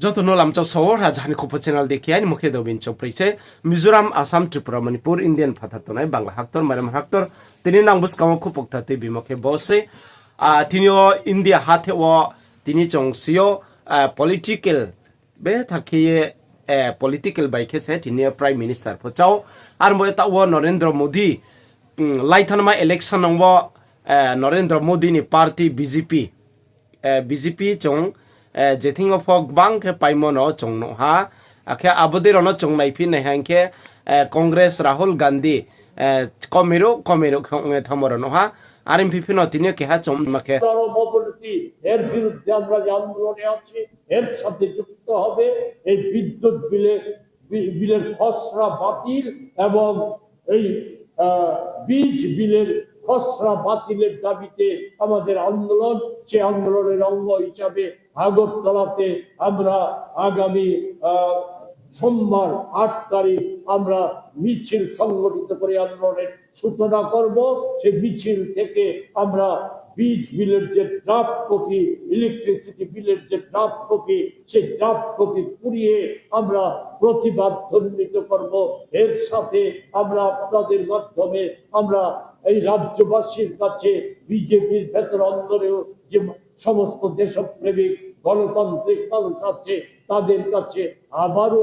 যতন লামচাও সহ রাজধানী খোপ চ্যানেল দেখিয়ে মুখে দবিন চপ্রিছে মিজোরাম আসাম ত্রিপুরা মণিপুর ইন্ডিয়ান ফাথারতনায় বাংলা হাক্তর মারাম হাক্তর তিনি নাংবুস কামো খুপকতাতে বিমুখে বসে তিনিও ইন্ডিয়া হাতে ও তিনি চংসিও পলিটিক্যাল বে থাকিয়ে পলিটিক্যাল বাইকেছে তিনি প্রাইম মিনিস্টার ফচাও আর ময়ে তা ও নরেন্দ্র মোদি লাইথানমা ইলেকশন নব Narendra Modi ni party BJP চং जेथिं फक बांग के पाइमनो चंगनो हा आखे आबदिरनो चंगनाय फिन हांके कांग्रेस राहुल गांधी कमेरो खंगे थमरनो हा आरएम फिफिनो तिने के हा चममाके জনবলতি এর বিরুদ্ধে আমরা যে আন্দোলনে আছি এর সাথে যুক্ত হবে এই বিদ্যুৎ বিলের খসড়া বাতিল এবং এই বীজ বিলের খসড়া বাতিলের দাবিতে আমাদের আন্দোলন সে আন্দোলনের অঙ্গ হিসাবে আগরতলাতে আমরা আগামী সোমবার 8 তারিখ আমরা মিছিল সংগঠিত করে আন্দোলনের সূচনা করব। সে মিছিল থেকে আমরা বীজ বিলের যে ড্রাফট কপি, ইলেকট্রিসিটি বিলের যে ড্রাফট কপি, সেই ড্রাফট কপি পুড়িয়ে আমরা প্রতিবাদ ধ্বনিত করব। এর সাথে আমরা আপনাদের মাধ্যমে আমরা এই রাজ্যবাসীর কাছে বিজেপির ভেতর অন্তরেও যে সমস্ত দেশপ্রেমিক গণতান্ত্রিক মানুষ আছে তাদের কাছে আবারও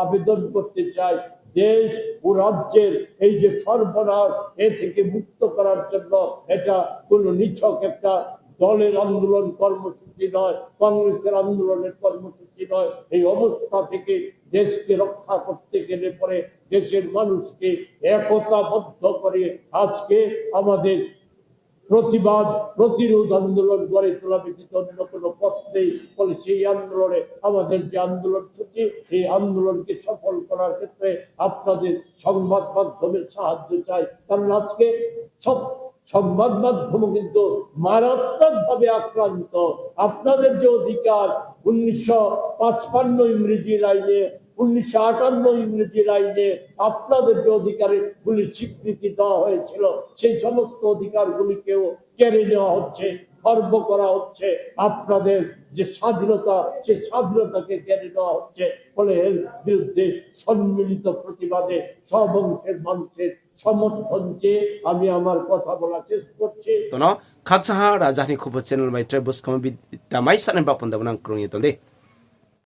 আবেদন করতে চাই, দেশ ও রাজ্যের এই যে সর্বনাশ এ থেকে মুক্ত করার জন্য এটা কোনো নিছক একটা দলের আন্দোলন কর্মসূচি নয়, কংগ্রেসের আন্দোলনের কর্মসূচি নয়। এই অবস্থা থেকে দেশকে রক্ষা করতে গেলে পরে দেশের মানুষকে একতাবদ্ধ করে আজকে আমাদের প্রতিরোধ আন্দোলন গড়ে তোলা ব্যতীত অন্য কোনো পথ নেই। ফলে সেই আন্দোলনে আমাদের যে আন্দোলন সূচি এই আন্দোলনকে সফল করার ক্ষেত্রে আপনাদের সংবাদ মাধ্যমের সাহায্য চাই। কারণ আজকে সব সংবাদ মাধ্যম কিন্তু মারাত্মক ভাবে আক্রান্ত। আপনাদের যে অধিকার 1955 ইংরেজির আইনে, 1958 ইংরেজির আইনে আপনাদের যে অধিকারগুলি স্বীকৃতি দেওয়া হয়েছিল সেই সমস্ত অধিকারগুলিকেও কেড়ে নেওয়া হচ্ছে, খর্ব করা হচ্ছে। আপনাদের যে স্বাধীনতা সেই স্বাধীনতাকে কেড়ে নেওয়া হচ্ছে। ফলে এর বিরুদ্ধে সম্মিলিত প্রতিবাদে সব অংশের মানুষের সমর্থন চেয়ে আমি আমার কথা বলা শেষ করছি। খাকসাহা রাজধানী খোপ চ্যানেল বাই ট্রাইবস কম বিদ্যামাই সানে বাপন দাবনাং ক্রুঙিয়ে তন্দে।